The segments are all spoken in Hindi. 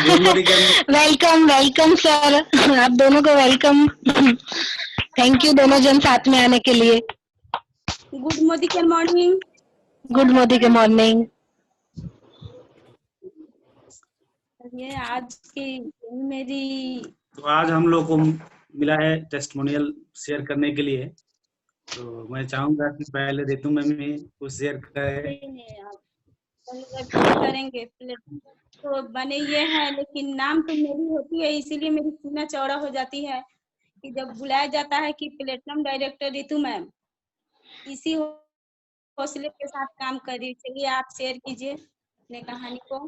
Good morning welcome welcome sir, आप दोनों को वेलकम। थैंक यू दोनों जन साथ में आने के लिए। Good morning. Good morning. ये आज की मेरी तो आज हम लोग को मिला है टेस्टिमोनियल शेयर करने के लिए, तो मैं चाहूंगा कि पहले रितु मैम ही कुछ शेयर करेंगे। तो बने ये हैं, लेकिन नाम तो मेरी होती है, इसीलिए मेरी सीना चौड़ा हो जाती है कि जब बुलाया जाता है कि प्लेटिनम डायरेक्टर रितु मैम, इसी हौसले के साथ काम करिए। चलिए आप शेयर कीजिए अपने कहानी को।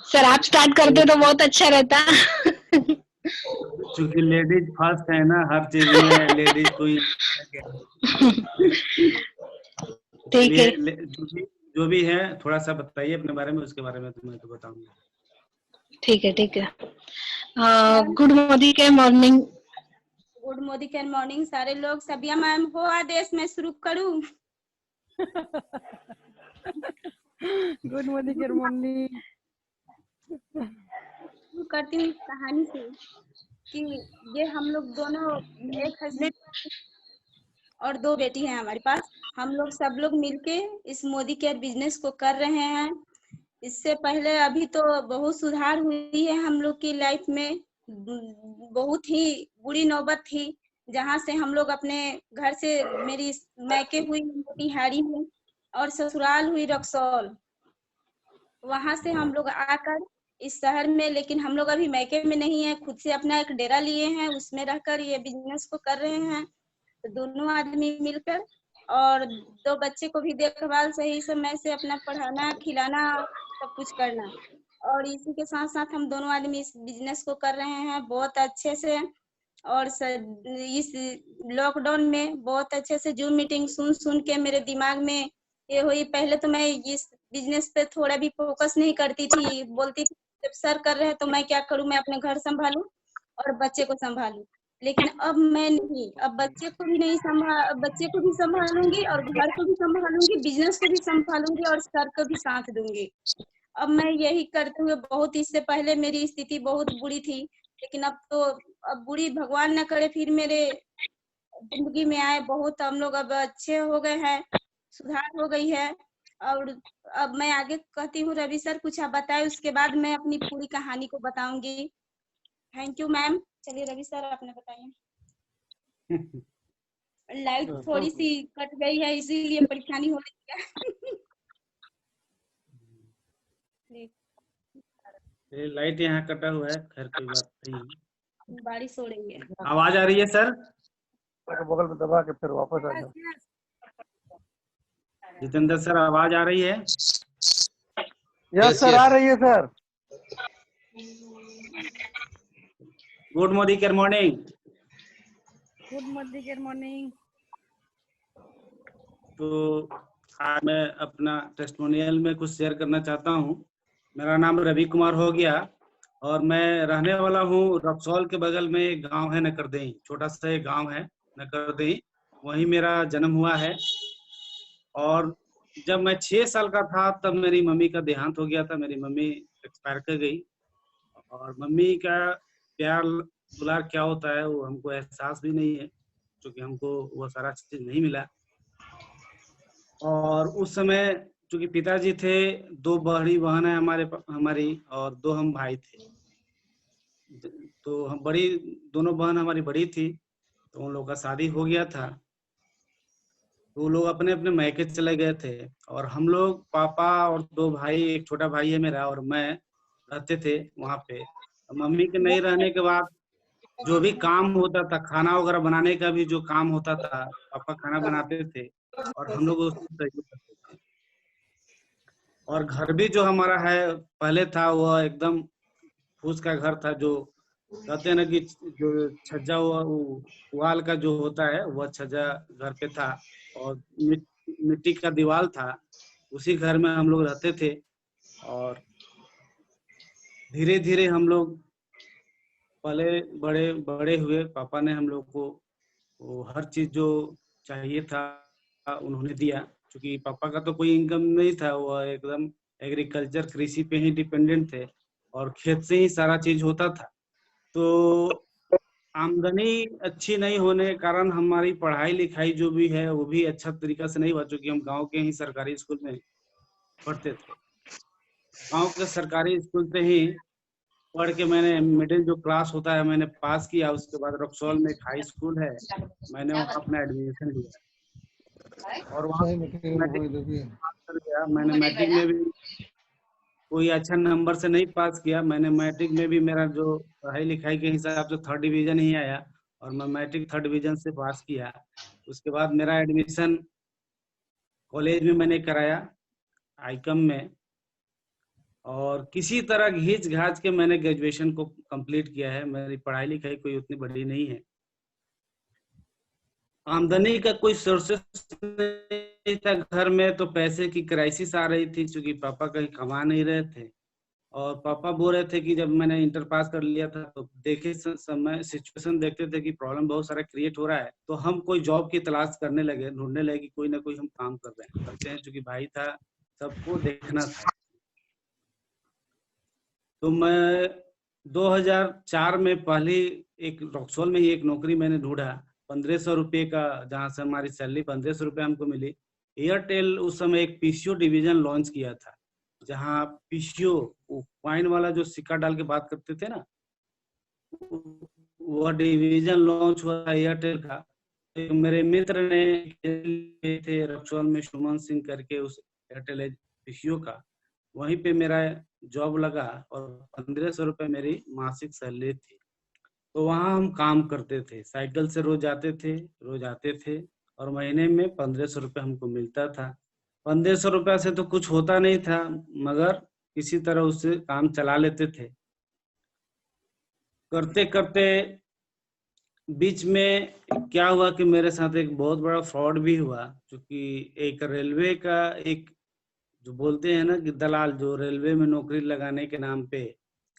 सर आप स्टार्ट करते तो बहुत अच्छा रहता। क्योंकि लेडीज फर्स्ट है ना, हर चीज में लेडीज को ही। ठीक है, जो भी है थोड़ा सा बताइए अपने बारे में, उसके बारे में तो मैं तो बताऊंगा। ठीक है। Good morning. गुड मॉर्निंग सारे लोग। सबिया मैम हो आदेश में शुरू करूं? Good morning. करती हूँ कहानी से कि ये हम लोग दोनों, एक हस्बैंड और 2 बेटी हैं हमारे पास। हम लोग सब लोग मिलके इस मोदी केयर बिजनेस को कर रहे हैं। इससे पहले अभी तो बहुत सुधार हुई है हम लोग की लाइफ में। बहुत ही बुरी नौबत थी, जहाँ से हम लोग अपने घर से, मेरी मैके हुई मोतिहारी में और ससुराल हुई रक्सौल। वहां से हम लोग आकर इस शहर में, लेकिन हम लोग अभी मैके में नहीं है, खुद से अपना एक डेरा लिए हैं, उसमें रहकर ये बिजनेस को कर रहे हैं। तो दोनों आदमी मिलकर, और 2 बच्चे को भी देखभाल सही समय से अपना पढ़ाना, खिलाना, सब कुछ करना। और इसी के साथ साथ हम दोनों आदमी इस बिजनेस को कर रहे हैं बहुत अच्छे से। और इस लॉकडाउन में बहुत अच्छे से जूम मीटिंग सुन के मेरे दिमाग में ये हुई। पहले तो मैं इस बिजनेस पे थोड़ा भी फोकस नहीं करती थी, बोलती थी जब सर कर रहे हैं तो मैं क्या करूं, मैं अपने घर संभालूं और बच्चे को संभालूं। लेकिन अब मैं नहीं, अब बच्चे को भी संभालूंगी और घर को भी संभालूंगी, बिजनेस को भी संभालूंगी और सर को भी साथ दूंगी। अब मैं यही करते हुए, बहुत इससे पहले मेरी स्थिति बहुत बुरी थी, लेकिन अब बुरी भगवान न करे फिर मेरे जिंदगी में आए। बहुत हम लोग अब अच्छे हो गए हैं, सुधार हो गई है। और अब मैं आगे कहती हूँ, रवि सर कुछ आप बताए, उसके बाद मैं अपनी पूरी कहानी को बताऊंगी। Thank you ma'am. चलिए रवि सर आपने बताइए। लाइट थोड़ी सी कट गई है, इसीलिए परेशानी हो रही है। लाइट यहाँ कटा हुआ है, खैर कोई बात नहीं, बारिश हो रही है। आवाज आ रही है सर? बगल में दबा के फिर वापस आ जाओ। जितेंद्र सर आवाज आ रही है? यस सर, आ रही है सर। Good morning. तो आज मैं अपना टेस्टिमोनियल में कुछ शेयर करना चाहता हूँ। मेरा नाम रवि कुमार हो गया और मैं रहने वाला हूँ रक्सौल के बगल में एक गांव है नकरदही, छोटा सा एक गांव है नकरदही, वहीं मेरा जन्म हुआ है। और जब मैं 6 साल का था तब मेरी मम्मी का देहांत हो गया था, मेरी मम्मी एक्सपायर कर गई। और मम्मी का प्यार दुलार क्या होता है वो हमको एहसास भी नहीं है, क्योंकि हमको वो सारा चीज नहीं मिला। और उस समय चूंकि पिताजी थे, 2 बड़ी बहन है हमारी और 2 हम भाई थे। तो हम दोनों बहन हमारी बड़ी थी, तो उन लोगों का शादी हो गया था, तो वो लोग अपने अपने मैके चले गए थे। और हम लोग, पापा और 2 भाई, एक छोटा भाई है मेरा और मैं, रहते थे वहाँ पे। मम्मी के नहीं रहने के बाद जो भी काम होता था, खाना वगैरह बनाने का भी जो काम होता था, पापा खाना बनाते थे और हम लोग उसको सहयोग करते थे। और घर भी जो हमारा है पहले था, वह एकदम फूस का घर था, जो कहते हैं ना कि जो छज्जा हुआ वाल का जो होता है वह छज्जा घर पे था, और मिट्टी का दीवार था, उसी घर में हम लोग रहते थे। और धीरे धीरे हम लोग पले बड़े बड़े हुए। पापा ने हम लोग को वो हर चीज जो चाहिए था उन्होंने दिया, क्योंकि पापा का तो कोई इनकम नहीं था, वो एकदम एग्रीकल्चर कृषि पे ही डिपेंडेंट थे। और खेत से ही सारा चीज होता था। तो आमदनी अच्छी नहीं होने के कारण हमारी पढ़ाई लिखाई जो भी है वो भी अच्छा तरीका से नहीं हुआ, चूंकि हम गांव के ही सरकारी स्कूल में पढ़ते थे। गांव के सरकारी स्कूल से ही पढ़ के मैंने मिडिल जो क्लास होता है मैंने पास किया। उसके बाद रक्सौल में एक हाई स्कूल है, मैंने वहाँ अपना एडमिशन लिया और वहाँ मैट्रिक पास कर गया। मैंने मैट्रिक में भी कोई अच्छा नंबर से नहीं पास किया। मैंने मैट्रिक में भी मेरा जो पढ़ाई लिखाई के हिसाब से 3rd डिवीजन ही आया और मैं मैट्रिक 3rd डिवीजन से पास किया। उसके बाद मेरा एडमिशन कॉलेज में मैंने कराया आईकम में, और किसी तरह घींच घाच के मैंने ग्रेजुएशन को कंप्लीट किया है। मेरी पढ़ाई लिखाई कोई उतनी बड़ी नहीं है। आमदनी का कोई सोर्सेस नहीं था घर में, तो पैसे की क्राइसिस आ रही थी क्योंकि पापा कहीं कमा नहीं रहे थे। और पापा बोल रहे थे कि जब मैंने इंटर पास कर लिया था तो देखे समय सिचुएशन देखते थे कि प्रॉब्लम बहुत सारा क्रिएट हो रहा है, तो हम कोई जॉब की तलाश करने लगे, ढूंढने लगे कि कोई ना कोई हम काम करते हैं क्योंकि भाई था, सबको देखना था। तो मैं 2004 में पहली एक रक्सौल में ही एक नौकरी मैंने ढूंढा 1500 रुपये का, जहाँ से हमारी सैलरी 1500 रुपये हमको मिली। एयरटेल उस समय एक पीसीओ डिवीजन लॉन्च किया था, जहाँ पीसीओ कॉइन वाला जो सिक्का डाल के बात करते थे ना, वह डिवीजन लॉन्च हुआ एयरटेल का। तो मेरे मित्र ने थे रक्सौल में सुमन सिंह करके उस एयरटेल पीसीओ का, वहीं पे मेरा जॉब लगा और 1500 रुपये मेरी मासिक सैलरी थी। तो वहाँ हम काम करते थे, साइकिल से रोज जाते थे, रोज आते थे और महीने में 1500 रुपये हमको मिलता था। 1500 रुपये से तो कुछ होता नहीं था, मगर किसी तरह उससे काम चला लेते थे। करते करते बीच में क्या हुआ कि मेरे साथ एक बहुत बड़ा फ्रॉड भी हुआ, क्योंकि एक रेलवे का एक जो बोलते हैं ना कि दलाल, जो रेलवे में नौकरी लगाने के नाम पे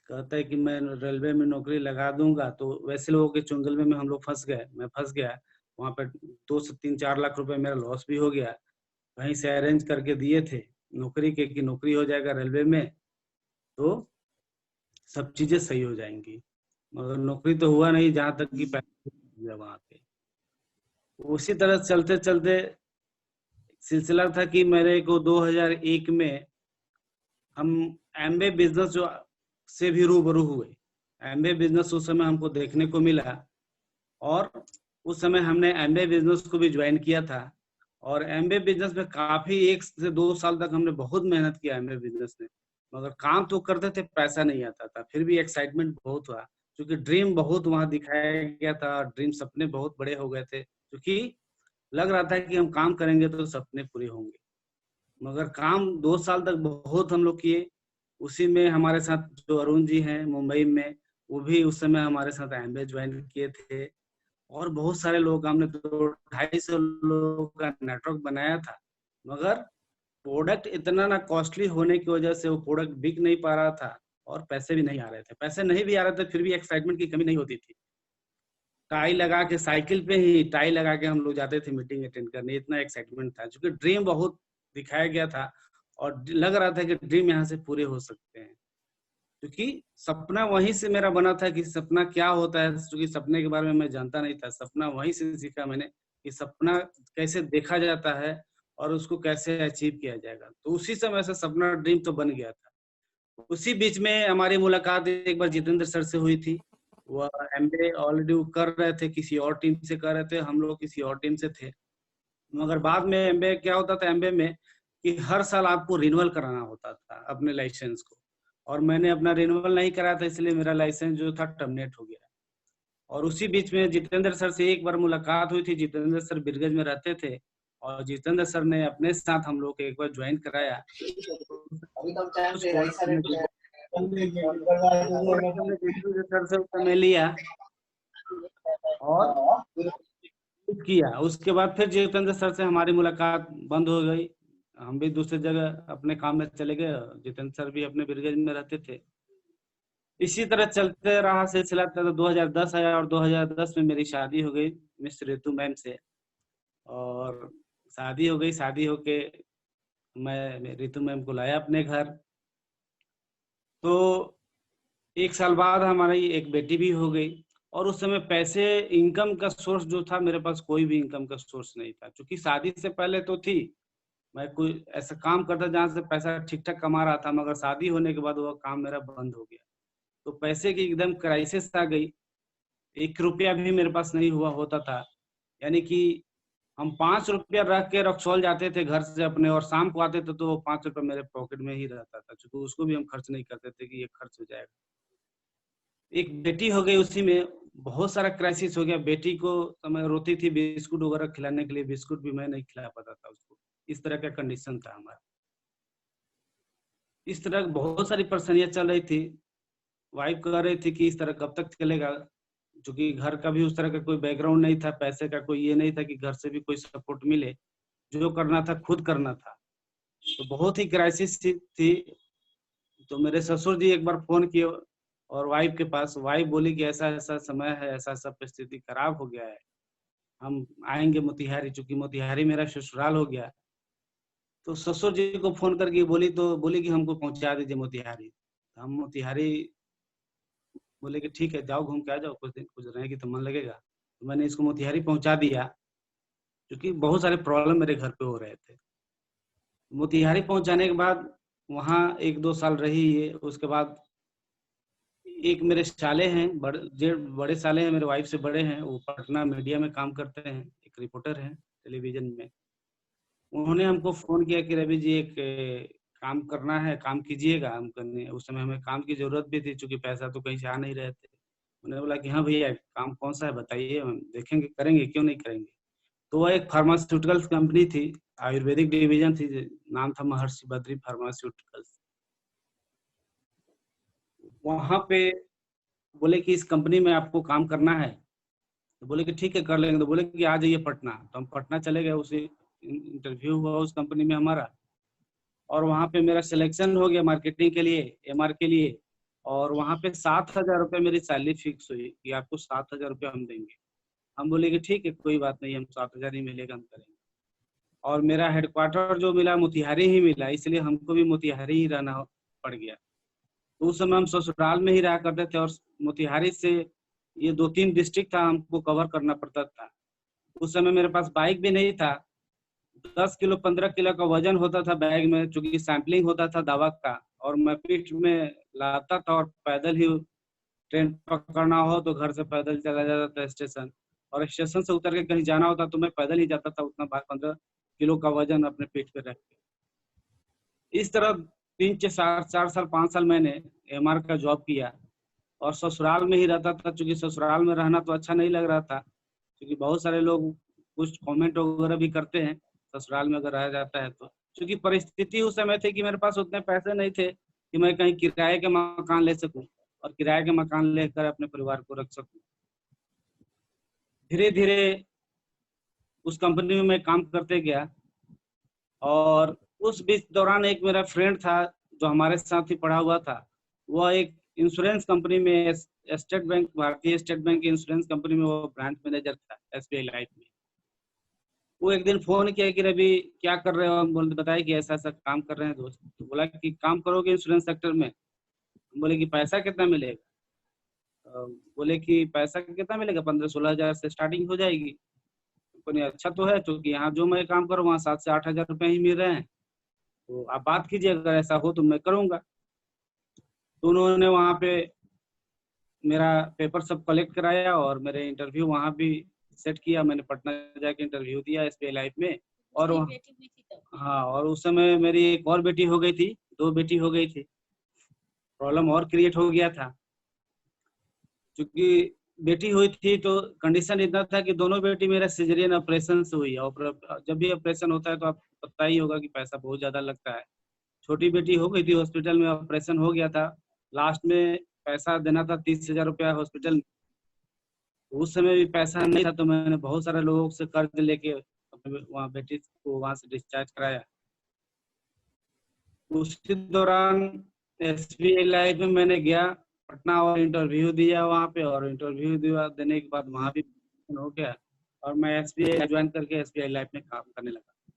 कहता है कि मैं रेलवे में नौकरी लगा दूंगा, तो वैसे लोगों के चुंगल में हम लोग फंस गए। मैं फंस गया वहां पे, 2 से 3-4 लाख रुपए मेरा लॉस भी हो गया। कहीं से अरेंज करके दिए थे नौकरी के कि नौकरी हो जाएगा रेलवे में तो सब चीजें सही हो जाएंगी, मगर नौकरी तो हुआ नहीं, जहां तक कि पैसा वहां पे। उसी तरह चलते चलते सिलसिला था कि मेरे को 2001 में हम एमबे बिजनेस जो से भी रूबरू हुए। एमबे बिजनेस उस समय हमको देखने को मिला और उस समय हमने एमबे बिजनेस को भी ज्वाइन किया था। और एमबे बिजनेस में काफी 1 से 2 साल तक हमने बहुत मेहनत किया एमबे बिजनेस में, मगर काम तो करते थे, पैसा नहीं आता था। फिर भी एक्साइटमेंट बहुत हुआ क्योंकि ड्रीम बहुत वहां दिखाया गया था, ड्रीम सपने बहुत बड़े हो गए थे, क्योंकि लग रहा था कि हम काम करेंगे तो सपने पूरे होंगे। मगर काम 2 साल तक बहुत हम लोग किए। उसी में हमारे साथ जो अरुण जी हैं मुंबई में, वो भी उस समय हमारे साथ एमबे ज्वाइन किए थे। और बहुत सारे लोग, हमने 250 लोगों का नेटवर्क बनाया था, मगर प्रोडक्ट इतना ना कॉस्टली होने की वजह से वो प्रोडक्ट बिक नहीं पा रहा था और पैसे भी नहीं आ रहे थे। पैसे नहीं भी आ रहे थे, फिर भी एक्साइटमेंट की कमी नहीं होती थी। टाई लगा के, साइकिल पे ही टाई लगा के हम लोग जाते थे मीटिंग अटेंड करने, इतना एक्साइटमेंट था क्योंकि ड्रीम बहुत दिखाया गया था और लग रहा था कि ड्रीम यहाँ से पूरे हो सकते हैं। क्योंकि सपना वहीं से मेरा बना था कि सपना क्या होता है, क्योंकि सपने के बारे में मैं जानता नहीं था। सपना वहीं से सीखा मैंने कि सपना कैसे देखा जाता है और उसको कैसे अचीव किया जाएगा। तो उसी समय से सपना ड्रीम तो बन गया था। उसी बीच में हमारी मुलाकात एक बार जितेंद्र सर से हुई थी। वह एमबीए ऑलरेडी कर रहे थे, किसी और टीम से कर रहे थे, हम लोग किसी और टीम से थे। मगर बाद में एमबीए क्या होता था, एमबीए में कि हर साल आपको रिन्यूअल कराना होता था अपने लाइसेंस को, और मैंने अपना रिन्यूअल नहीं कराया था, इसलिए मेरा लाइसेंस जो था टर्मिनेट हो गया। और उसी बीच में जितेंद्र सर से एक बार मुलाकात हुई थी। जितेंद्र सर बिरगज में रहते थे और जितेंद्र सर ने अपने साथ हम लोग को एक बार ज्वाइन कराया। सर से समय लिया और किया। उसके बाद फिर जितेंद्र सर से हमारी मुलाकात बंद हो गई, हम भी दूसरी जगह अपने काम में चले गए, जितेंद्र सर भी अपने बिरगज में रहते थे। इसी तरह चलते रहा सिलसिला। 2010 आया और 2010 में मेरी शादी हो गई मिस रितु मैम से, और शादी हो गई। शादी होके मैं रितु मैम को लाया अपने घर। तो 1 साल बाद हमारी एक बेटी भी हो गई और उस समय पैसे इनकम का सोर्स जो था मेरे पास कोई भी इनकम का सोर्स नहीं था, क्योंकि शादी से पहले तो थी, मैं कोई ऐसा काम करता जहाँ से पैसा ठीक-ठाक कमा रहा था, मगर शादी होने के बाद वो काम मेरा बंद हो गया। तो पैसे की एकदम क्राइसिस आ गई, 1 रुपया भी मेरे पास नहीं हुआ होता था। यानी कि हम 5 रुपया रख के रक्सौल जाते थे घर से अपने और शाम को आते थे तो वो 5 रुपया मेरे पॉकेट में ही रहता था, क्योंकि उसको भी हम खर्च नहीं करते थे कि ये खर्च हो जाएगा। एक बेटी हो गई, उसी में बहुत सारा क्राइसिस हो गया। बेटी को समय रोती थी बिस्कुट वगैरह खिलाने के लिए, बिस्कुट भी मैं नहीं खिला पाता था उसको। इस तरह का कंडीशन था हमारा। इस तरह बहुत सारी परेशानियाँ चल रही थी। वाइफ कह रही थी कि इस तरह कब तक चलेगा? चूँकि घर का भी उस तरह का कोई बैकग्राउंड नहीं था, पैसे का कोई ये नहीं था कि घर से भी कोई सपोर्ट मिले। जो करना था खुद करना था। तो बहुत ही क्राइसिस थी। तो मेरे ससुर जी एक बार फ़ोन किए और वाइफ के पास, वाइफ बोली कि ऐसा-ऐसा समय है, ऐसा-ऐसा परिस्थिति खराब हो गया है। हम आएँगे मोतिहारी, चूँकि मोतिहारी मेरा ससुराल हो गया। तो ससुर जी को फ़ोन करके बोली कि हमको पहुँचा दीजिए मोतिहारी। हम मोतिहारी बोले कि ठीक है, जाओ घूम के आ जाओ, कुछ दिन कुछ रहेंगी तो मन लगेगा। तो मैंने इसको मोतिहारी पहुँचा दिया, क्योंकि बहुत सारे प्रॉब्लम मेरे घर पे हो रहे थे। मोतिहारी पहुँचाने के बाद वहाँ 1-2 साल रही ये, उसके बाद एक मेरे साले हैं, बड़े साले हैं, मेरे वाइफ से बड़े हैं, वो पटना मीडिया में काम करते हैं, एक रिपोर्टर हैं टेलीविज़न में। उन्होंने हमको फ़ोन किया कि रवि जी एक काम करना है, काम कीजिएगा। हम करने उस समय हमें काम की ज़रूरत भी थी, चूँकि पैसा तो कहीं से आ नहीं रहे थे। उन्होंने बोला कि हाँ भैया, काम कौन-सा है बताइए, हम देखेंगे, करेंगे, क्यों नहीं करेंगे। तो वो एक फार्मास्यूटिकल्स कंपनी थी, आयुर्वेदिक डिवीज़न थी, नाम था महर्षि बद्री फार्मास्यूटिकल्स। वहाँ पे बोले कि इस कंपनी में आपको काम करना है। तो बोले कि ठीक है कर लेंगे, तो बोले कि आ जाइए पटना। तो हम पटना चले गए, उसी इंटरव्यू हुआ उस कंपनी में हमारा और वहाँ पे मेरा सिलेक्शन हो गया मार्केटिंग के लिए, एमआर के लिए। और वहाँ पे 7,000 रुपए मेरी सैलरी फिक्स हुई कि आपको 7,000 रुपए हम देंगे। हम बोले कि ठीक है, कोई बात नहीं, हम 7,000 ही मिलेगा, हम करेंगे। और मेरा हेडक्वार्टर जो मिला मोतिहारी ही मिला, इसलिए हमको भी मोतिहारी ही रहना पड़ गया। तो उस समय हम ससुराल में ही रहा करते थे और मोतिहारी से ये 2-3 डिस्ट्रिक्ट था, हमको कवर करना पड़ता था। उस समय मेरे पास बाइक भी नहीं था। 10 किलो 15 किलो का वजन होता था बैग में, चूँकि सैंपलिंग होता था दवा का और मैं पीठ में लाता था और पैदल ही ट्रेन पकड़ना हो तो घर से पैदल चला जाता था स्टेशन और स्टेशन से उतर के कहीं जाना होता तो मैं पैदल ही जाता था, उतना 15 किलो का वजन अपने पीठ पे रख के। इस तरह 4 साल 5 साल मैंने एमआर का जॉब किया और ससुराल में ही रहता था, चूँकि ससुराल में रहना तो अच्छा नहीं लग रहा था, क्योंकि बहुत सारे लोग कुछ कमेंट वगैरह भी करते हैं ससुराल में अगर रहा जाता है तो। क्योंकि परिस्थिति उस समय थी कि मेरे पास उतने पैसे नहीं थे कि मैं कहीं किराए के मकान ले सकूँ और किराए के मकान लेकर अपने परिवार को रख सकूँ। धीरे-धीरे उस कंपनी में मैं काम करते गया और उस बीच दौरान एक मेरा फ्रेंड था जो हमारे साथ ही पढ़ा हुआ था। वह एक इंश्योरेंस कंपनी में स्टेट बैंक, भारतीय स्टेट बैंक की इंश्योरेंस कंपनी में वो ब्रांच मैनेजर था एसबीआई लाइफ में। वो एक दिन फ़ोन किया कि रवि क्या कर रहे हो? हम बोले बताए कि ऐसा-ऐसा काम कर रहे हैं दोस्त। तो बोला कि काम करोगे इंश्योरेंस सेक्टर में? हम बोले कि पैसा कितना मिलेगा? बोले कि पैसा कितना मिलेगा? 15-16 हज़ार से स्टार्टिंग हो जाएगी। बोले अच्छा तो है, क्योंकि यहाँ जो मैं काम करूँ वहाँ 7 से 8 हज़ार रुपए ही मिल रहे हैं। तो आप बात कीजिए, अगर ऐसा हो तो मैं करूँगा। तो उन्होंने वहाँ पे मेरा पेपर सब कलेक्ट कराया और मेरे इंटरव्यू वहाँ भी सेट किया। मैंने पटना जाके इंटरव्यू दिया एसबीआई लाइफ में और हाँ, और उस समय मेरी एक और बेटी हो गई थी, 2 बेटी हो गई थी। प्रॉब्लम और क्रिएट हो गया था। चूँकि बेटी हुई थी तो कंडीशन इतना था कि दोनों बेटी मेरा सिज़ेरियन ऑपरेशन से हुई है। जब भी ऑपरेशन होता है तो आपको पता ही होगा कि पैसा बहुत ज़्यादा लगता है। छोटी बेटी हो गई थी, हॉस्पिटल में ऑपरेशन हो गया था। लास्ट में पैसा देना था 30,000 रुपया हॉस्पिटल में। उस समय भी पैसा नहीं था तो मैंने बहुत सारे लोगों से कर्ज लेके अपने वहाँ बेटी को वहाँ से डिस्चार्ज कराया। उसी दौरान एसबीआई लाइफ में मैंने गया पटना और इंटरव्यू दिया वहाँ पे और इंटरव्यू दिया देने के बाद वहाँ भी हो गया और मैं एसबीआई ज्वाइन करके एसबीआई लाइफ में काम करने लगा।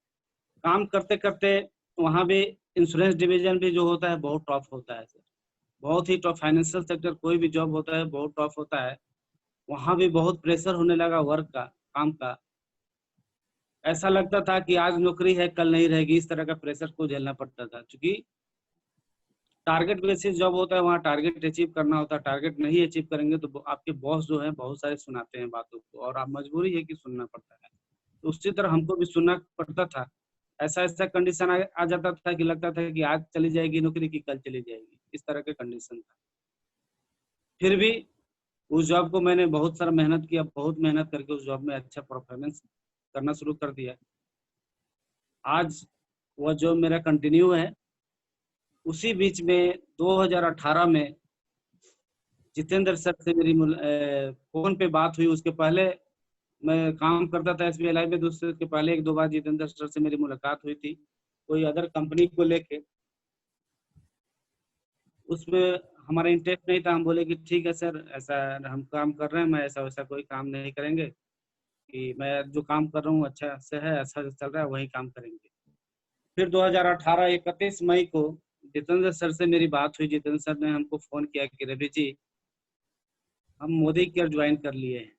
काम करते-करते वहाँ भी इंश्योरेंस डिवीज़न भी जो होता है बहुत टफ होता है सर। बहुत ही टफ, फाइनेंशियल सेक्टर कोई भी जॉब होता है बहुत टफ होता है। वहाँ भी बहुत प्रेशर होने लगा वर्क का, काम का। ऐसा लगता था कि आज नौकरी है कल नहीं रहेगी, इस तरह का प्रेशर को झेलना पड़ता था। क्योंकि टारगेट बेसिस जॉब होता है, वहाँ टारगेट अचीव करना होता है। टारगेट नहीं अचीव करेंगे तो आपके बॉस जो है बहुत सारे सुनाते हैं बातों को, और आप मजबूरी है कि सुनना पड़ता है। तो उसी तरह हमको भी सुनना पड़ता था। ऐसा ऐसा कंडीशन आ जाता था कि लगता था कि आज चली जाएगी नौकरी की कल चली जाएगी, इस तरह के कंडीशन था। फिर भी उस जॉब को मैंने बहुत सारा मेहनत किया, बहुत मेहनत करके उस जॉब में अच्छा परफॉर्मेंस करना शुरू कर दिया। आज वह जॉब मेरा कंटिन्यू है। उसी बीच में 2018 में जितेंद्र सर से मेरी फोन पे बात हुई। उसके पहले मैं काम करता था SBI लाइफ में, दूसरे के पहले 1-2 बार जितेंद्र सर से मेरी मुलाकात हुई थी कोई अदर कंपनी को लेके। उसमें हमारा इंटरेस्ट नहीं था। हम बोले कि ठीक है सर, ऐसा हम काम कर रहे हैं, मैं ऐसा वैसा कोई काम नहीं करेंगे, कि मैं जो काम कर रहा हूँ अच्छा से है, अच्छा से चल रहा है, वही काम करेंगे। फिर 2018 31 मई को जितेंद्र सर से मेरी बात हुई। जितेंद्र सर ने हमको फोन किया कि रवि जी, हम मोदी केयर ज्वाइन कर लिए हैं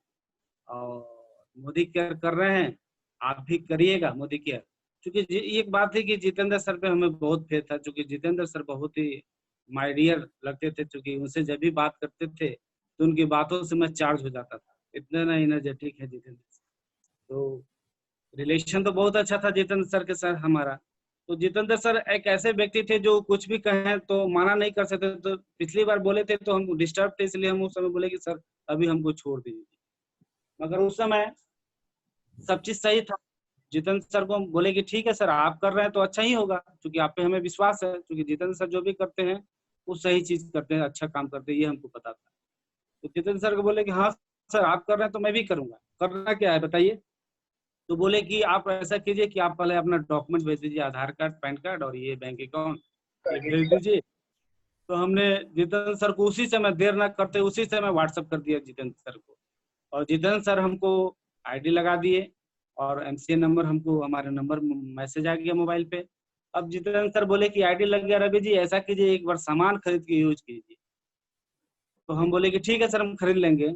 और मोदी केयर कर रहे हैं, आप भी करिएगा मोदी केयर। क्योंकि एक बात है कि जितेंद्र सर पे हमें बहुत फेथ था, क्योंकि जितेंद्र सर बहुत ही माय डियर लगते थे। क्योंकि उनसे जब भी बात करते थे तो उनकी बातों से मैं चार्ज हो जाता था, इतना ना एनर्जेटिक है जितेंद्र सर। तो रिलेशन तो बहुत अच्छा था जितेंद्र सर के साथ हमारा। तो जितेंद्र सर एक ऐसे व्यक्ति थे जो कुछ भी कहें तो माना नहीं कर सकते। तो पिछली बार बोले थे तो हम डिस्टर्ब थे, इसलिए हम उस समय बोले कि सर अभी हमको छोड़ दीजिए। मगर उस समय सब चीज सही था। जितेंद्र सर को हम बोले कि ठीक है सर, आप कर रहे हैं तो अच्छा ही होगा, क्योंकि आप पे हमें विश्वास है। क्योंकि जितेंद्र सर जो भी करते हैं वो सही चीज करते हैं, अच्छा काम करते हैं, ये हमको पता था। तो जितेंद्र सर को बोले कि हाँ सर, आप कर रहे हैं तो मैं भी करूंगा, करना क्या है बताइए। तो बोले कि आप ऐसा कीजिए कि आप पहले अपना डॉक्यूमेंट भेज दीजिए, आधार कार्ड, पैन कार्ड और ये बैंक अकाउंट ये भेज दीजिए। तो हमने जितेंद्र सर को उसी समय, देर न करते उसी समय व्हाट्सअप कर दिया जितेंद्र सर को। और जितेंद्र सर हमको आईडी लगा दिए और MCA नंबर, हमको हमारे नंबर मैसेज आ गया मोबाइल पे। अब जितेंद्र सर बोले कि आईडी लग गया रवि जी, ऐसा कीजिए एक बार सामान खरीद के यूज कीजिए। तो हम बोले कि ठीक है सर, हम खरीद लेंगे।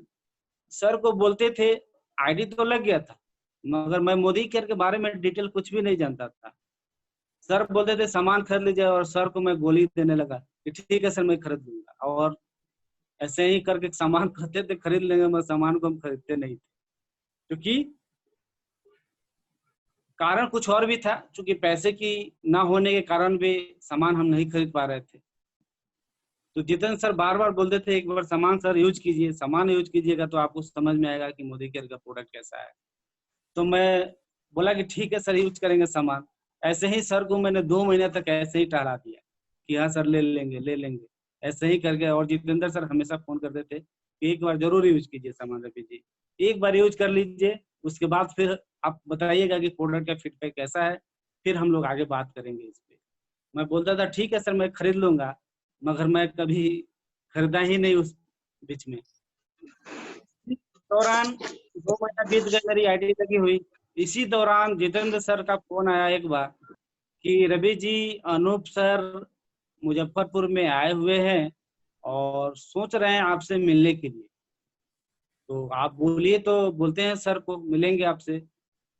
सर को बोलते थे आईडी तो लग गया था, मगर मैं मोदी केयर के बारे में डिटेल कुछ भी नहीं जानता था। सर बोलते थे सामान खरीद लीजिए, और सर को मैं गोली देने लगा कि ठीक है सर मैं खरीद लूंगा। और ऐसे ही करके सामान कहते थे खरीद लेंगे, मगर सामान को हम खरीदते नहीं थे। क्योंकि कारण कुछ और भी था, क्योंकि पैसे की ना होने के कारण भी सामान हम नहीं खरीद पा रहे थे। तो जितेंद्र सर बार बार बोलते थे एक बार सामान सर यूज कीजिए, सामान यूज कीजिएगा तो आपको समझ में आएगा कि मोदी केयर का प्रोडक्ट कैसा है। तो मैं बोला कि ठीक है सर, यूज करेंगे सामान। ऐसे ही सर को मैंने 2 महीने तक ऐसे ही टहला दिया कि हाँ सर ले लेंगे ले लेंगे, ऐसे ही करके। और जितेंद्र सर हमेशा फोन करते थे कि एक बार जरूर यूज कीजिए सामान रवि जी, एक बार यूज कर लीजिए, उसके बाद फिर आप बताइएगा कि प्रोडक्ट का फीडबैक कैसा है, फिर हम लोग आगे बात करेंगे इस पे। मैं बोलता था ठीक है सर मैं खरीद लूंगा, मगर मैं कभी खरीदा ही नहीं उस बीच में। इस दौरान 2 महीना बीत गए, मेरी आईडी लगी हुई। इसी दौरान जितेंद्र सर का फोन आया एक बार कि रवि जी, अनूप सर मुजफ्फरपुर में आए हुए हैं और सोच रहे हैं आपसे मिलने के लिए, तो आप बोलिए। तो बोलते हैं सर को मिलेंगे आपसे।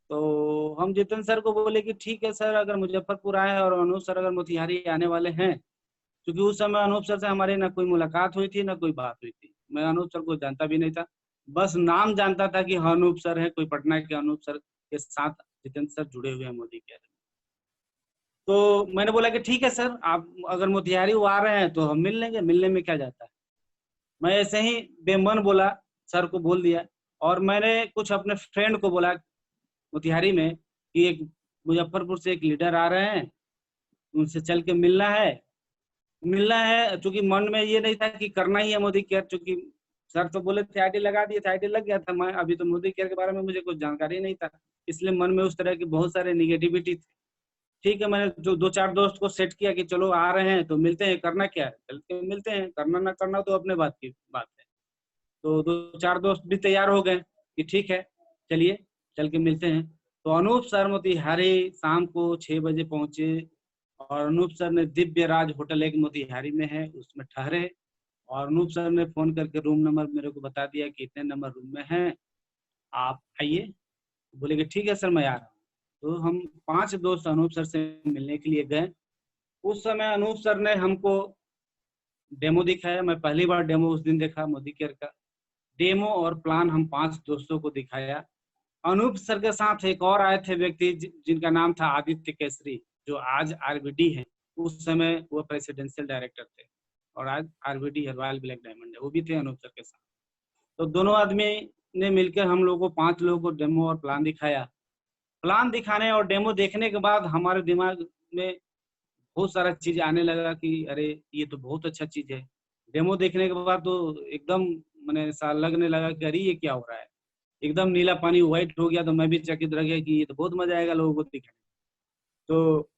तो हम जितेंद्र सर को बोले कि ठीक है सर, अगर मुजफ्फरपुर आए और अनूप सर अगर मोतिहारी आने वाले हैं, क्योंकि उस समय अनूप सर से हमारी ना कोई मुलाकात हुई थी ना कोई बात हुई थी। मैं अनूप सर को जानता भी नहीं था, बस नाम जानता था कि हाँ अनूप सर है, कोई पटना के अनूप सर के साथ जितेंद्र सर जुड़े हुए हैं मोदी केयर। तो मैंने बोला कि ठीक है सर, आप अगर मोतिहारी वो आ रहे हैं तो हम मिल लेंगे, मिलने में क्या जाता है। मैं ऐसे ही बेमन बोला, सर को बोल दिया। और मैंने कुछ अपने फ्रेंड को बोला मोतिहारी में कि एक मुजफ्फरपुर से एक लीडर आ रहे हैं, उनसे चल के मिलना है। चूंकि मन में ये नहीं था कि करना ही है मोदी केयर, चूंकि सर तो बोले थे आईडी लगा दिए थे, आईडी लग गया था। मैं अभी तो मोदी केयर के बारे में मुझे कुछ जानकारी नहीं था, इसलिए मन में उस तरह की बहुत सारे निगेटिविटी थी। ठीक है, मैंने जो 2-4 दोस्त को सेट किया कि चलो आ रहे हैं तो मिलते हैं, करना क्या है, चल के मिलते हैं, करना ना करना तो अपने बात की बात है। तो 2-4 दोस्त भी तैयार हो गए कि ठीक है चलिए चल के मिलते हैं। तो अनूप सर मोतिहारी शाम को 6 बजे पहुंचे। और अनूप सर ने दिव्य राज होटल एक मोतिहारी में है, उसमें ठहरे। और अनूप सर ने फोन करके रूम नंबर मेरे को बता दिया कि इतने नंबर रूम में हैं, आप आइए। बोले कि ठीक है सर मैं आ रहा हूँ। तो हम 5 दोस्त अनूप सर से मिलने के लिए गए। उस समय अनूप सर ने हमको डेमो दिखाया। मैं पहली बार डेमो उस दिन देखा मोदी केयर का। डेमो और प्लान हम 5 दोस्तों को दिखाया। अनूप सर के साथ एक और आए थे व्यक्ति जिनका नाम था आदित्य केसरी, जो आज आरबीडी है। उस समय वो प्रेसिडेंशियल डायरेक्टर थे और आज आरबीडी है, रॉयल ब्लैक डायमंड है, वो भी थे अनूप सर के साथ। तो दोनों आदमी ने मिलकर हम लोगों को 5 लोगों को डेमो और प्लान दिखाया। प्लान दिखाने और डेमो देखने के बाद हमारे दिमाग में बहुत सारा चीज आने लगा कि अरे ये तो बहुत अच्छा चीज है। डेमो देखने के बाद तो एकदम मैंने ऐसा लगने लगा कि अरे ये क्या हो रहा है, एकदम नीला पानी व्हाइट हो गया। तो मैं भी चकित रह गया कि ये तो बहुत मजा आएगा लोगों को दिखाने। तो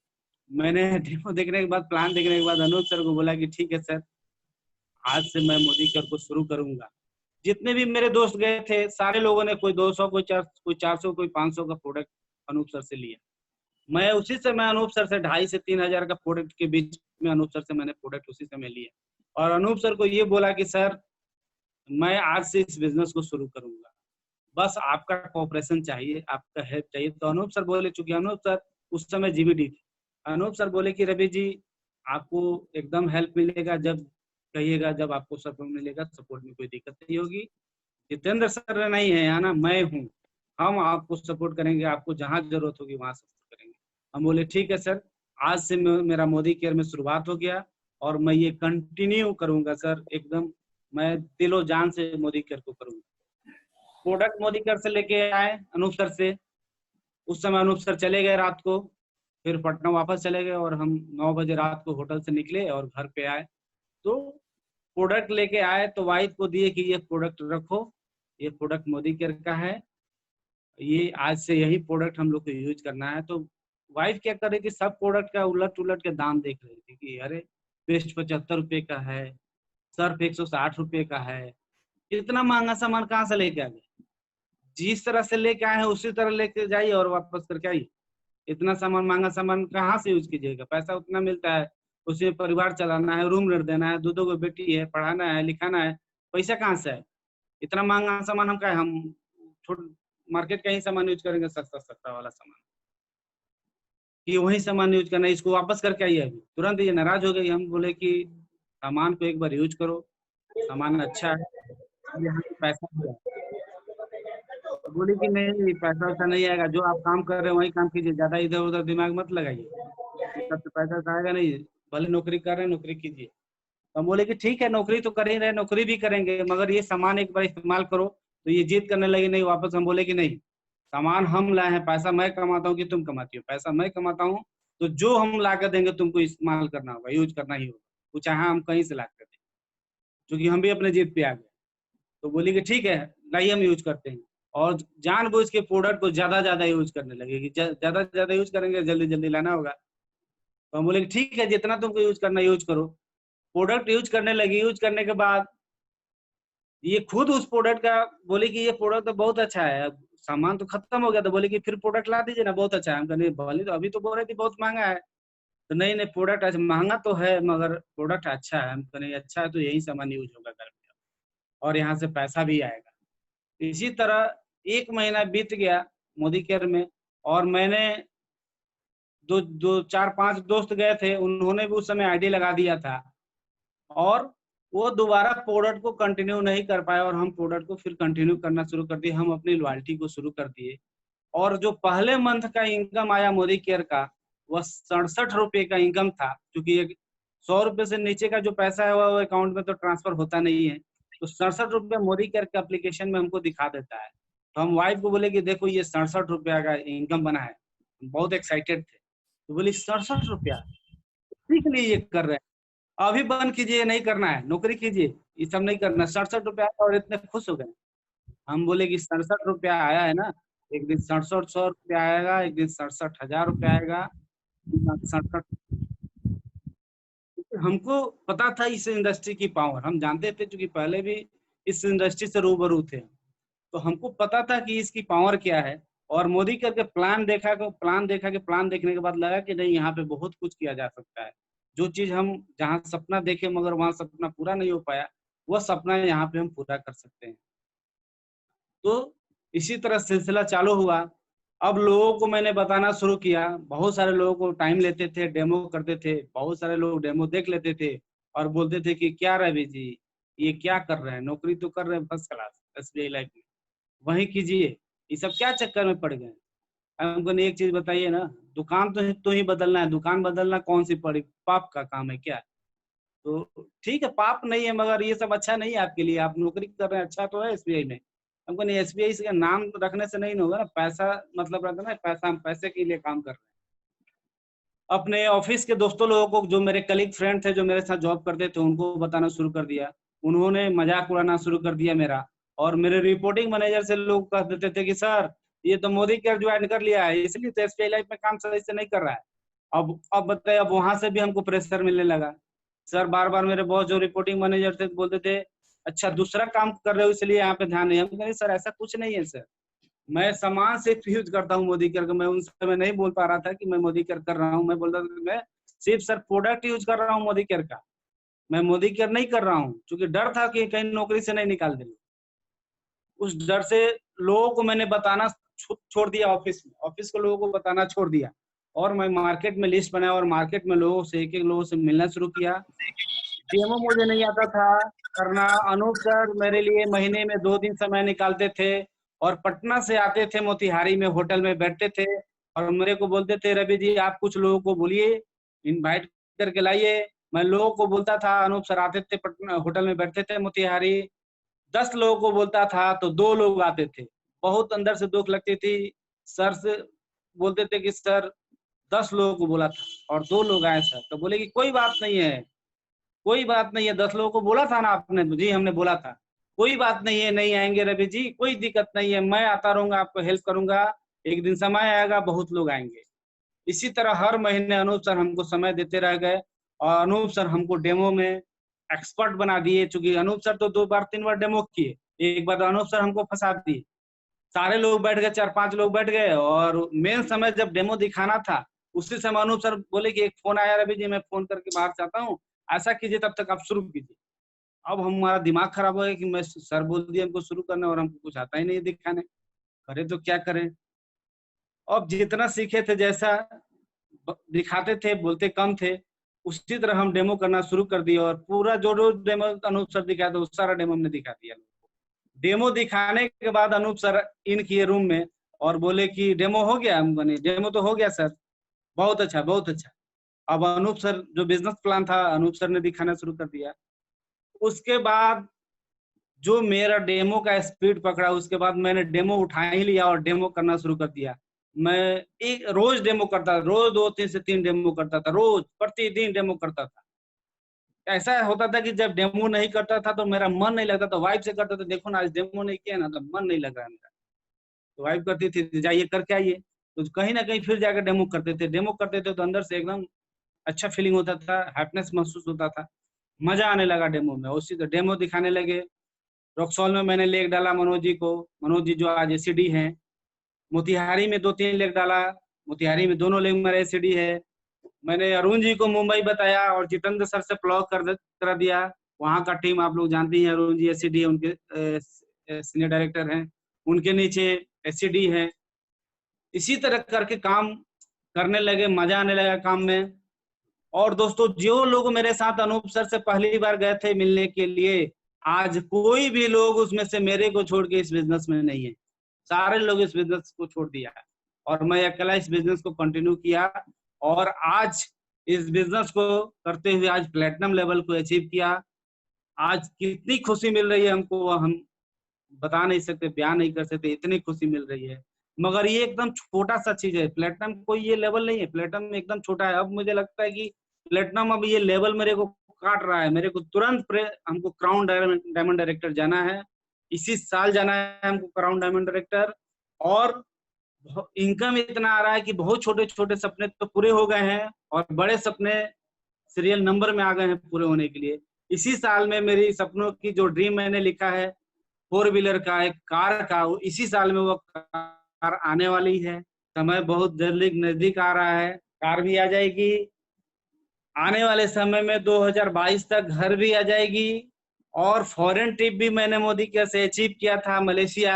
मैंने डेमो देखने के बाद, प्लान देखने के बाद अनूप सर को बोला कि ठीक है सर, आज से मैं मोदी केयर को शुरू करूंगा। जितने भी मेरे दोस्त गए थे सारे लोगों ने कोई 200, कोई 400, कोई 500 का प्रोडक्ट अनूप सर से लिया। मैं उसी समय अनूप सर से 2,500 से 3,000 का प्रोडक्ट के बीच में अनूप सर से मैंने प्रोडक्ट उसी समय लिया। और अनूप सर को ये बोला कि सर मैं आज से इस बिजनेस को शुरू करूंगा, बस आपका कोऑपरेशन चाहिए, आपका हेल्प चाहिए। तो अनूप सर बोले, चूंकि अनूप सर उस समय जीबीडी थे, अनूप सर बोले कि रवि जी आपको एकदम हेल्प मिलेगा, जब कहिएगा, जब आपको सपोर्ट मिलेगा, सपोर्ट में कोई दिक्कत नहीं होगी। जितेंद्र सर नहीं है यहाँ ना, मैं हूँ, हम आपको सपोर्ट करेंगे, आपको जहाँ जरूरत होगी वहां सपोर्ट करेंगे। हम बोले ठीक है सर, आज से मेरा मोदी केयर में शुरुआत हो गया और मैं ये कंटिन्यू करूंगा सर, एकदम मैं दिलो जान से मोदी केयर को करूंगा। प्रोडक्ट मोदी केयर से लेके आए अनूप सर से। उस समय अनूप सर चले गए रात को, फिर पटना वापस चले गए और हम 9 बजे रात को होटल से निकले और घर पे आए। तो प्रोडक्ट लेके आए तो वाइफ को दिए कि ये प्रोडक्ट रखो, ये प्रोडक्ट मोदी केयर का है, ये आज से यही प्रोडक्ट हम लोग को यूज करना है। तो वाइफ क्या कर रही थी, सब प्रोडक्ट का उलट उलट के दाम देख रही थी कि अरे पेस्ट 75 रुपए का है, सर्फ 160 रुपए का है, इतना महंगा सामान कहाँ से लेके आ गए। जिस तरह से लेके आए हैं उसी तरह लेके जाइए और वापस करके आइए। इतना सामान, महंगा सामान कहाँ से यूज कीजिएगा, पैसा उतना मिलता है, उसी में परिवार चलाना है, रूम रेंट देना है, 2 को बेटी है, पढ़ाना है, लिखाना है, पैसा कहाँ से है। इतना महंगा सामान हम क्या, हम मार्केट का ही सामान यूज करेंगे, सस्ता सस्ता वाला सामान, कि वही सामान यूज करना है, इसको वापस करके आइए। अभी तुरंत ये नाराज हो गई। हम बोले कि सामान को एक बार यूज करो, सामान अच्छा है, यहाँ पैसा भी है। तो बोली कि नहीं पैसा वैसा नहीं आएगा, जो आप काम कर रहे हैं वही काम कीजिए, ज्यादा इधर उधर दिमाग मत लगाइए, तब तो पैसा आएगा नहीं, भले नौकरी कर रहे हैं नौकरी कीजिए। तो हम बोले कि ठीक है नौकरी तो कर ही रहे, नौकरी भी करेंगे, मगर ये सामान एक बार इस्तेमाल करो। तो ये जिद करने लगी नहीं वापस। हम बोले कि नहीं, सामान हम लाए हैं, पैसा मैं कमाता हूँ कि तुम कमाती हो, पैसा मैं कमाता हूँ, तो जो हम ला कर देंगे तुमको इस्तेमाल करना होगा, यूज करना ही होगा, वो चाहे हम कहीं से ला कर दें, क्योंकि हम भी अपने जिद पे आ गए। तो बोली कि ठीक है लाइए हम यूज करते हैं। और जानबूझ के प्रोडक्ट को ज्यादा यूज करने लगे कि ज्यादा यूज करेंगे, जल्दी जल्दी लाना होगा। तो हम बोले कि ठीक है जितना तुमको यूज करना यूज करो। प्रोडक्ट यूज करने लगी। यूज करने के बाद ये खुद उस प्रोडक्ट का बोली कि ये प्रोडक्ट तो बहुत अच्छा है, अब सामान तो खत्म हो गया। तो बोले कि फिर प्रोडक्ट ला दीजिए ना, बहुत अच्छा है। हम कहने भले, तो अभी तो बोल रही थी बहुत महंगा है। तो नहीं नहीं, प्रोडक्ट अच्छा, महंगा तो है मगर प्रोडक्ट अच्छा है। हम कहने अच्छा है तो यही सामान यूज होगा घर में और यहाँ से पैसा भी आएगा। इसी तरह 1 महीना बीत गया मोदी केयर में, और मैंने 4-5 दोस्त गए थे, उन्होंने भी उस समय आईडी लगा दिया था, और वो दोबारा प्रोडक्ट को कंटिन्यू नहीं कर पाए और हम प्रोडक्ट को फिर कंटिन्यू करना शुरू कर दिए। हम अपनी लॉयल्टी को शुरू कर दिए, और जो पहले मंथ का इनकम आया मोदी केयर का, वह 67 रुपए का इनकम था। क्योंकि 100 रुपए से नीचे का जो पैसा है वो अकाउंट में तो ट्रांसफर होता नहीं है, तो 67 रुपये मोदी केयर के एप्लीकेशन में हमको दिखा देता है। तो हम वाइफ को बोले कि देखो ये 67 रुपया का इनकम बना है। बहुत एक्साइटेड थे। तो बोली 67 रुपया इसी के लिए ये कर रहे हैं, अभी बंद कीजिए, नहीं करना है, नौकरी कीजिए, ये सब नहीं करना। 67 रुपया और इतने खुश हो गए। हम बोले कि 67 रुपया आया है ना, एक दिन 6700 रुपया आएगा, एक दिन 67,000 रुपया आएगा। 67 हमको पता था इस इंडस्ट्री की पावर, हम जानते थे क्योंकि पहले भी इस इंडस्ट्री से रूबरू थे। तो हमको पता था कि इसकी पावर क्या है। और मोदी करके प्लान देखने के बाद लगा कि नहीं, यहाँ पे बहुत कुछ किया जा सकता है। जो चीज हम जहाँ सपना देखे मगर वहाँ सपना पूरा नहीं हो पाया, वह सपना यहाँ पे हम पूरा कर सकते हैं। तो इसी तरह सिलसिला चालू हुआ। अब लोगों को मैंने बताना शुरू किया, बहुत सारे लोगों को टाइम लेते थे, डेमो करते थे, बहुत सारे लोग डेमो देख लेते थे और बोलते थे कि क्या रवि जी ये क्या कर रहे हैं, नौकरी तो कर रहे हैं फर्स्ट क्लास SBI लाइफ में, वही कीजिए, ये सब क्या चक्कर में पड़ गए। हमको ने एक चीज बताइए ना, दुकान तो ही बदलना है, दुकान बदलना कौन सी पड़ी पाप का काम है क्या? तो ठीक है, पाप नहीं है, मगर ये सब अच्छा नहीं है आपके लिए, आप नौकरी कर रहे हैं, अच्छा तो है SBI में। हमको नहीं, SBI का नाम रखने से नहीं होगा ना, पैसा मतलब रहता है ना, पैसा, हम पैसे के लिए काम कर रहे हैं। अपने ऑफिस के दोस्तों लोगों को, जो मेरे कलीग फ्रेंड थे, जो मेरे साथ जॉब करते थे, उनको बताना शुरू कर दिया। उन्होंने मजाक उड़ाना शुरू कर दिया मेरा, और मेरे रिपोर्टिंग मैनेजर से लोग कह देते थे कि सर ये तो मोदी केयर ज्वाइन कर लिया है, इसलिए तो SBI लाइफ में काम सही से नहीं कर रहा है। अब बताइए, अब वहां से भी हमको प्रेशर मिलने लगा। सर बार बार मेरे बॉस जो रिपोर्टिंग मैनेजर थे बोलते थे, अच्छा दूसरा काम कर रहे हो इसलिए यहाँ पे ध्यान नहीं। हम कहे सर ऐसा कुछ नहीं है सर, मैं सामान से यूज करता हूँ मोदी केयर का। मैं उन समय नहीं बोल पा रहा था कि मैं मोदी केयर कर रहा हूँ, मैं बोल रहा था मैं सिर्फ सर प्रोडक्ट यूज कर रहा हूँ मोदी केयर का, मैं मोदी केयर नहीं कर रहा हूँ, क्योंकि डर था कि कहीं नौकरी से नहीं निकाल देंगे। उस डर से लोगों को मैंने बताना छोड़ दिया, ऑफिस के लोगों को बताना छोड़ दिया, और मैं मार्केट में लिस्ट बनाया और मार्केट में लोगों से, एक एक लोगों से मिलना शुरू किया। डेमो मुझे नहीं आता था करना, अनूप सर मेरे लिए महीने में 2 दिन समय निकालते थे और पटना से आते थे, मोतिहारी में होटल में बैठते थे और मेरे को बोलते थे रवि जी आप कुछ लोगों को बोलिए, इनवाइट करके लाइए। मैं लोगों को बोलता था, अनूप सर आते थे पटना होटल में बैठते थे मोतिहारी, 10 लोगों को बोलता था तो 2 लोग आते थे। बहुत अंदर से दुख लगती थी, सर से बोलते थे कि सर 10 लोगों को बोला था और 2 लोग आए सर, तो बोले कि कोई बात नहीं है, कोई बात नहीं है, 10 लोगों को बोला था ना आपने? जी हमने बोला था। कोई बात नहीं है, नहीं आएंगे रवि जी, कोई दिक्कत नहीं है, मैं आता रहूंगा, आपको हेल्प करूंगा, एक दिन समय आएगा बहुत लोग आएंगे। इसी तरह हर महीने अनूप सर हमको समय देते रह गए और अनूप सर हमको डेमो में एक्सपर्ट बना दिए। चूंकि अनूप सर तो 2 बार 3 बार डेमो किए, एक बार अनूप सर हमको फंसा दिए, सारे लोग बैठ गए, 4-5 लोग बैठ गए और मेन समय जब डेमो दिखाना था उसी समय अनूप सर बोले कि एक फोन आया रवि जी, मैं फोन करके बाहर चाहता हूँ, ऐसा कीजिए तब तक आप शुरू कीजिए। अब हमारा दिमाग खराब हो गया कि मैं, सर बोल दिए हमको शुरू करने और हमको कुछ आता ही नहीं दिखाने, करे तो क्या करें। अब जितना सीखे थे, जैसा दिखाते थे, बोलते कम थे, उसी तरह हम डेमो करना शुरू कर दिए और पूरा जो रोज डेमो अनूप सर दिखाया था उस सारा डेमो हमने दिखा दिया। डेमो दिखाने के बाद अनूप सर इन किए रूम में और बोले कि डेमो हो गया? हम बने डेमो तो हो गया सर, बहुत अच्छा बहुत अच्छा। अब अनूप सर जो बिजनेस प्लान था अनूप सर ने दिखाना शुरू कर दिया। उसके बाद जो मेरा डेमो का स्पीड पकड़ा, उसके बाद मैंने डेमो उठा ही लिया और डेमो करना शुरू कर दिया। मैं एक रोज डेमो करता था, रोज 2 से 3 डेमो करता था, रोज प्रतिदिन डेमो करता था। ऐसा होता था कि जब डेमो नहीं करता था तो मेरा मन नहीं लगता था, वाइफ से करता था, देखो ना आज डेमो नहीं किया ना तो मन नहीं लग रहा मेरा, तो वाइफ करती थी जाइए करके आइए, तो कहीं ना कहीं फिर जाकर डेमो करते थे। डेमो करते थे तो अंदर से एकदम अच्छा फीलिंग होता था, हैप्पीनेस महसूस होता था, मजा आने लगा डेमो में। उसी तो डेमो दिखाने लगे। रक्सौल में मैंने लेक डाला मनोज जी को, मनोज जी जो आज एसीडी हैं। मोतिहारी में 2-3 लेक डाला, मोतिहारी में दोनों लेक मेरा एसीडी है। मैंने अरुण जी को मुंबई बताया और जितेंद्र सर से ब्लॉक कर दिया। वहाँ का टीम आप लोग जानते हैं, अरुण जी एसीडी है, उनके सीनियर डायरेक्टर हैं, उनके नीचे एसीडी है। इसी तरह करके काम करने लगे, मजा आने लगा काम में। और दोस्तों जो लोग मेरे साथ अनूप सर से पहली बार गए थे मिलने के लिए, आज कोई भी लोग उसमें से मेरे को छोड़ के इस बिजनेस में नहीं है, सारे लोग इस बिजनेस को छोड़ दिया है और मैं अकेला इस बिजनेस को कंटिन्यू किया और आज इस बिजनेस को करते हुए आज प्लेटिनम लेवल को अचीव किया। आज कितनी खुशी मिल रही है हमको, हम बता नहीं सकते, बयान नहीं कर सकते, इतनी खुशी मिल रही है। मगर ये एकदम छोटा सा चीज है, प्लेटिनम कोई ये लेवल नहीं है, प्लेटिनम एकदम छोटा है। अब मुझे लगता है कि प्लेटिनम अब ये लेवल मेरे को काट रहा है, मेरे को तुरंत हमको क्राउन डायमंड डायरेक्टर जाना है, इसी साल जाना है हमको क्राउन डायमंड डायरेक्टर। और इनकम इतना आ रहा है कि बहुत छोटे छोटे सपने तो पूरे हो गए हैं और बड़े सपने सीरियल नंबर में आ गए हैं पूरे होने के लिए। इसी साल में मेरी सपनों की जो ड्रीम मैंने लिखा है 4 व्हीलर का, एक कार का, इसी साल में वो कार आने वाली है, समय बहुत जल्दी नजदीक आ रहा है, कार भी आ जाएगी। आने वाले समय में 2022 तक घर भी आ जाएगी। और फॉरेन ट्रिप भी मैंने मोदी केयर से अचीव किया था, मलेशिया।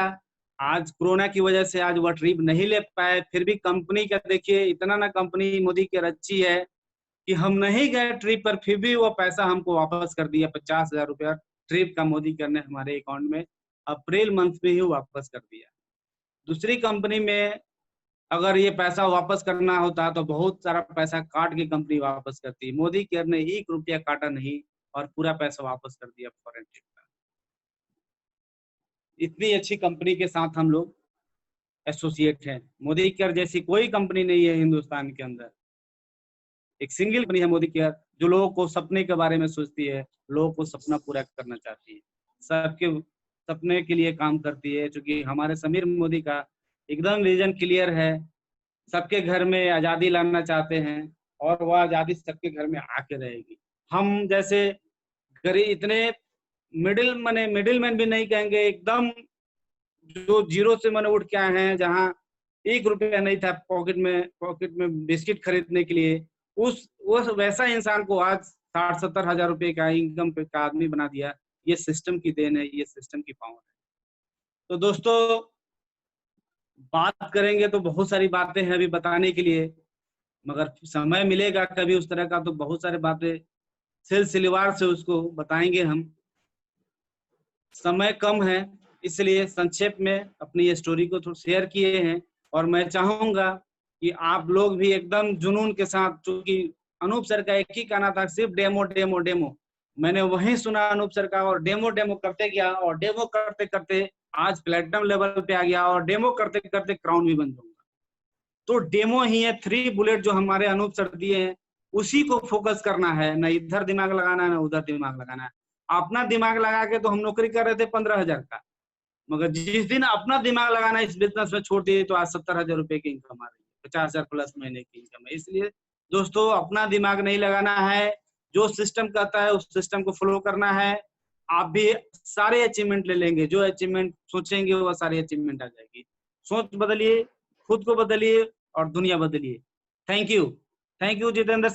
आज कोरोना की वजह से आज वह ट्रिप नहीं ले पाए, फिर भी कंपनी का देखिए इतना ना कंपनी मोदी केयर अच्छी है कि हम नहीं गए ट्रिप पर, फिर भी वो पैसा हमको वापस कर दिया। 50,000 रुपया ट्रिप का मोदी केयर ने हमारे अकाउंट में अप्रैल मंथ में ही वापस कर दिया। दूसरी कंपनी में अगर ये पैसा वापस करना होता तो बहुत सारा पैसा काट के कंपनी वापस करती। मोदी केयर ने 1 रुपया काटा नहीं और पूरा पैसा वापस कर दिया फॉरेन ट्रिप का। इतनी अच्छी कंपनी के साथ हम लोग एसोसिएट हैं। मोदी केयर जैसी कोई कंपनी नहीं है हिंदुस्तान के अंदर। एक सिंगल कंपनी है मोदी केयर, जो लोगों को सपने के बारे में सोचती है, लोगों को सपना पूरा करना चाहती है, सबके सपने के लिए काम करती है। क्योंकि हमारे समीर मोदी का एकदम विजन क्लियर है, सबके घर में आजादी लाना चाहते हैं और वह आजादी सबके घर में आके रहेगी। हम जैसे गरीब इतने मिडिल मैन भी नहीं कहेंगे, एकदम जो जीरो से मैंने उठ के आए हैं, जहाँ 1 रुपया नहीं था पॉकेट में बिस्किट खरीदने के लिए, उस वैसा इंसान को आज 60-70 हजार रुपए का इनकम का आदमी बना दिया। ये सिस्टम की देन है, ये सिस्टम की पावर है। तो दोस्तों बात करेंगे तो बहुत सारी बातें हैं अभी बताने के लिए, मगर समय मिलेगा कभी उस तरह का तो बहुत सारी बातें सिलसिलेवार से उसको बताएंगे हम। समय कम है इसलिए संक्षेप में अपनी ये स्टोरी को थोड़ा शेयर किए हैं। और मैं चाहूंगा कि आप लोग भी एकदम जुनून के साथ, चूंकि अनूप सर का एक ही कहना था सिर्फ डेमो डेमो डेमो, मैंने वही सुना अनूप सर का और डेमो डेमो करते गया और डेमो करते करते आज प्लेटिनम लेवल पे आ गया और डेमो करते करते क्राउन भी बन जाऊंगा। तो डेमो ही है, 3 बुलेट जो हमारे अनूप सर दिए हैं उसी को फोकस करना है, ना इधर दिमाग लगाना है ना उधर दिमाग लगाना है। अपना दिमाग लगा के तो हम नौकरी कर रहे थे 15,000 का, मगर जिस दिन अपना दिमाग लगाना इस बिजनेस में छोड़ दिए तो आज 70,000 रुपए की इनकम आ रही है, 50,000 प्लस महीने की इनकम है। इसलिए दोस्तों अपना दिमाग नहीं लगाना है, जो सिस्टम कहता है उस सिस्टम को फॉलो करना है। आप भी सारे अचीवमेंट ले लेंगे, जो अचीवमेंट सोचेंगे वो सारी अचीवमेंट आ जाएगी। सोच बदलिए, खुद को बदलिए और दुनिया बदलिए। Thank you Jitendra.